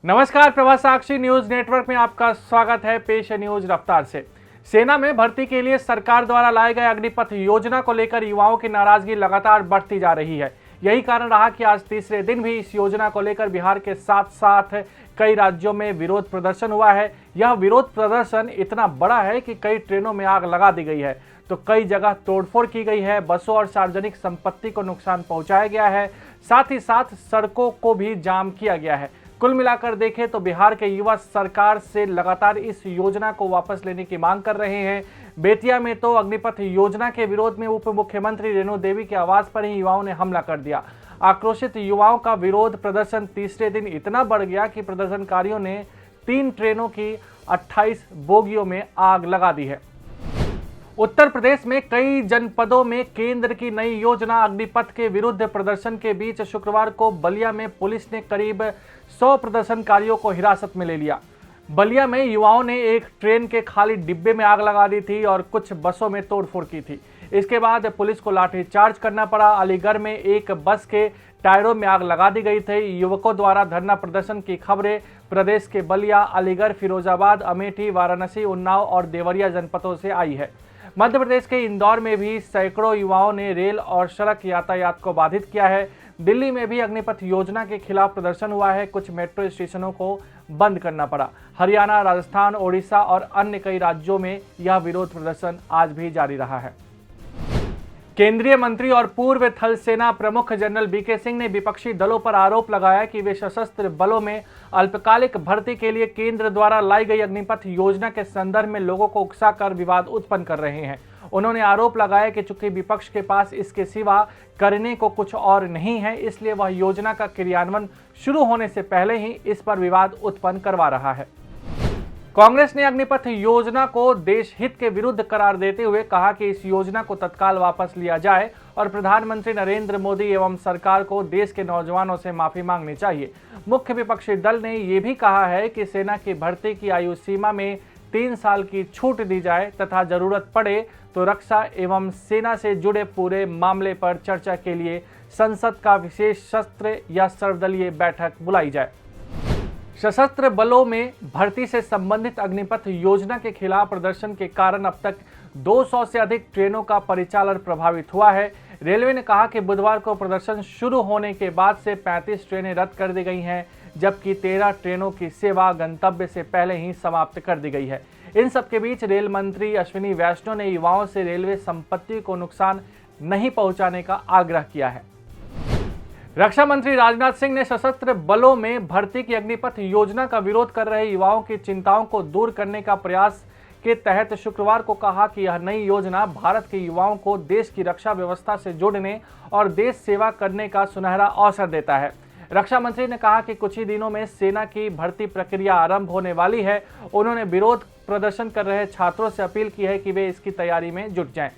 नमस्कार, प्रभात साक्षी news network में आपका स्वागत है। पेश है न्यूज रफ्तार से। सेना में भर्ती के लिए सरकार द्वारा लाए गए अग्निपथ योजना को लेकर युवाओं की नाराजगी लगातार बढ़ती जा रही है। यही कारण रहा कि आज तीसरे दिन भी इस योजना को लेकर बिहार के साथ साथ कई राज्यों में विरोध प्रदर्शन हुआ है। यह विरोध प्रदर्शन इतना बड़ा है कि कई ट्रेनों में आग लगा दी गई है, तो कई जगह तोड़फोड़ की गई है। बसों और सार्वजनिक संपत्ति को नुकसान पहुंचाया गया है, साथ ही साथ सड़कों को भी जाम किया गया है। कुल मिलाकर देखें तो बिहार के युवा सरकार से लगातार इस योजना को वापस लेने की मांग कर रहे हैं। बेतिया में तो अग्निपथ योजना के विरोध में उप मुख्यमंत्री रेणु देवी के आवास पर ही युवाओं ने हमला कर दिया। आक्रोशित युवाओं का विरोध प्रदर्शन तीसरे दिन इतना बढ़ गया कि प्रदर्शनकारियों ने 3 ट्रेनों की 28 बोगियों में आग लगा दी है। उत्तर प्रदेश में कई जनपदों में केंद्र की नई योजना अग्निपथ के विरुद्ध प्रदर्शन के बीच शुक्रवार को बलिया में पुलिस ने करीब 100 प्रदर्शनकारियों को हिरासत में ले लिया। बलिया में युवाओं ने एक ट्रेन के खाली डिब्बे में आग लगा दी थी और कुछ बसों में तोड़फोड़ की थी। इसके बाद पुलिस को लाठीचार्ज करना पड़ा। अलीगढ़ में एक बस के टायरों में आग लगा दी गई थी। युवकों द्वारा धरना प्रदर्शन की खबरें प्रदेश के बलिया, अलीगढ़, फिरोजाबाद, अमेठी, वाराणसी, उन्नाव और देवरिया जनपदों से आई है। मध्य प्रदेश के इंदौर में भी सैकड़ों युवाओं ने रेल और सड़क यातायात को बाधित किया है। दिल्ली में भी अग्निपथ योजना के खिलाफ प्रदर्शन हुआ है। कुछ मेट्रो स्टेशनों को बंद करना पड़ा। हरियाणा, राजस्थान, ओडिशा और अन्य कई राज्यों में यह विरोध प्रदर्शन आज भी जारी रहा है। केंद्रीय मंत्री और पूर्व थल सेना प्रमुख जनरल बीके सिंह ने विपक्षी दलों पर आरोप लगाया कि वे सशस्त्र बलों में अल्पकालिक भर्ती के लिए केंद्र द्वारा लाई गई अग्निपथ योजना के संदर्भ में लोगों को उकसाकर विवाद उत्पन्न कर रहे हैं। उन्होंने आरोप लगाया कि चूंकि विपक्ष के पास इसके सिवा करने को कुछ और नहीं है, इसलिए वह योजना का क्रियान्वयन शुरू होने से पहले ही इस पर विवाद उत्पन्न करवा रहा है। कांग्रेस ने अग्निपथ योजना को देश हित के विरुद्ध करार देते हुए कहा कि इस योजना को तत्काल वापस लिया जाए और प्रधानमंत्री नरेंद्र मोदी एवं सरकार को देश के नौजवानों से माफी मांगनी चाहिए। मुख्य विपक्षी दल ने ये भी कहा है कि सेना की भर्ती की आयु सीमा में 3 साल की छूट दी जाए तथा जरूरत पड़े तो रक्षा एवं सेना से जुड़े पूरे मामले पर चर्चा के लिए संसद का विशेष सत्र या सर्वदलीय बैठक बुलाई जाए। सशस्त्र बलों में भर्ती से संबंधित अग्निपथ योजना के खिलाफ प्रदर्शन के कारण अब तक 200 से अधिक ट्रेनों का परिचालन प्रभावित हुआ है। रेलवे ने कहा कि बुधवार को प्रदर्शन शुरू होने के बाद से 35 ट्रेनें रद्द कर दी गई हैं, जबकि 13 ट्रेनों की सेवा गंतव्य से पहले ही समाप्त कर दी गई है। इन सबके बीच रेल मंत्री अश्विनी वैष्णव ने युवाओं से रेलवे संपत्ति को नुकसान नहीं पहुंचाने का आग्रह किया है। रक्षा मंत्री राजनाथ सिंह ने सशस्त्र बलों में भर्ती की अग्निपथ योजना का विरोध कर रहे युवाओं की चिंताओं को दूर करने का प्रयास के तहत शुक्रवार को कहा कि यह नई योजना भारत के युवाओं को देश की रक्षा व्यवस्था से जुड़ने और देश सेवा करने का सुनहरा अवसर देता है। रक्षा मंत्री ने कहा कि कुछ ही दिनों में सेना की भर्ती प्रक्रिया आरंभ होने वाली है। उन्होंने विरोध प्रदर्शन कर रहे छात्रों से अपील की है कि वे इसकी तैयारी में जुट जाएं।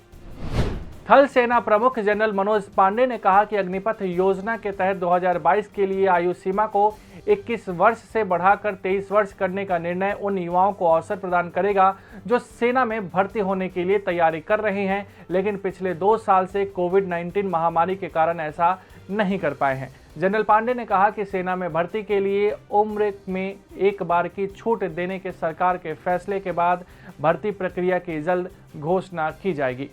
थल सेना प्रमुख जनरल मनोज पांडे ने कहा कि अग्निपथ योजना के तहत 2022 के लिए आयु सीमा को 21 वर्ष से बढ़ाकर 23 वर्ष करने का निर्णय उन युवाओं को अवसर प्रदान करेगा जो सेना में भर्ती होने के लिए तैयारी कर रहे हैं, लेकिन पिछले 2 साल से कोविड-19 महामारी के कारण ऐसा नहीं कर पाए हैं। जनरल पांडे ने कहा कि सेना में भर्ती के लिए उम्र में एक बार की छूट देने के सरकार के फैसले के बाद भर्ती प्रक्रिया की जल्द घोषणा की जाएगी।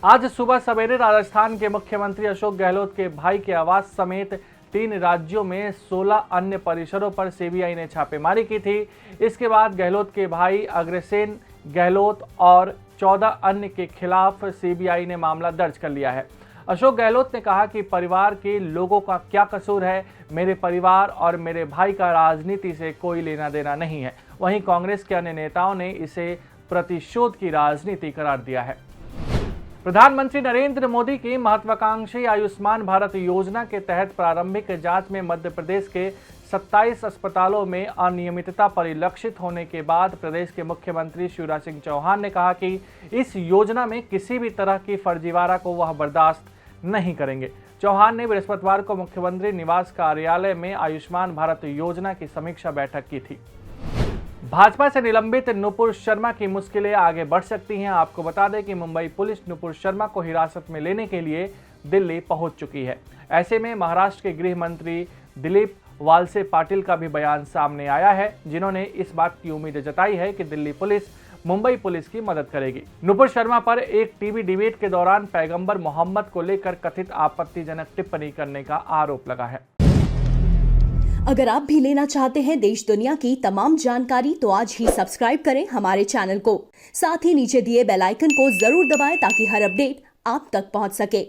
आज सुबह सवेरे राजस्थान के मुख्यमंत्री अशोक गहलोत के भाई के आवास समेत 3 राज्यों में 16 अन्य परिसरों पर सीबीआई ने छापेमारी की थी। इसके बाद गहलोत के भाई अग्रसेन गहलोत और 14 अन्य के खिलाफ सीबीआई ने मामला दर्ज कर लिया है। अशोक गहलोत ने कहा कि परिवार के लोगों का क्या कसूर है, मेरे परिवार और मेरे भाई का राजनीति से कोई लेना देना नहीं है। वहीं कांग्रेस के अन्य नेताओं ने इसे प्रतिशोध की राजनीति करार दिया है। प्रधानमंत्री नरेंद्र मोदी की महत्वाकांक्षी आयुष्मान भारत योजना के तहत प्रारंभिक जांच में मध्य प्रदेश के 27 अस्पतालों में अनियमितता परिलक्षित होने के बाद प्रदेश के मुख्यमंत्री शिवराज सिंह चौहान ने कहा कि इस योजना में किसी भी तरह की फर्जीवाड़ा को वह बर्दाश्त नहीं करेंगे। चौहान ने बृहस्पतिवार को मुख्यमंत्री निवास कार्यालय में आयुष्मान भारत योजना की समीक्षा बैठक की थी। भाजपा से निलंबित नुपुर शर्मा की मुश्किलें आगे बढ़ सकती हैं। आपको बता दें कि मुंबई पुलिस नुपुर शर्मा को हिरासत में लेने के लिए दिल्ली पहुंच चुकी है। ऐसे में महाराष्ट्र के गृह मंत्री दिलीप वालसे पाटिल का भी बयान सामने आया है, जिन्होंने इस बात की उम्मीद जताई है कि दिल्ली पुलिस मुंबई पुलिस की मदद करेगी। नुपुर शर्मा पर एक टीवी डिबेट के दौरान पैगंबर मोहम्मद को लेकर कथित आपत्तिजनक टिप्पणी करने का आरोप लगा है। अगर आप भी लेना चाहते हैं देश दुनिया की तमाम जानकारी तो आज ही सब्सक्राइब करें हमारे चैनल को। साथ ही नीचे दिए बेल आइकन को जरूर दबाएं ताकि हर अपडेट आप तक पहुंच सके।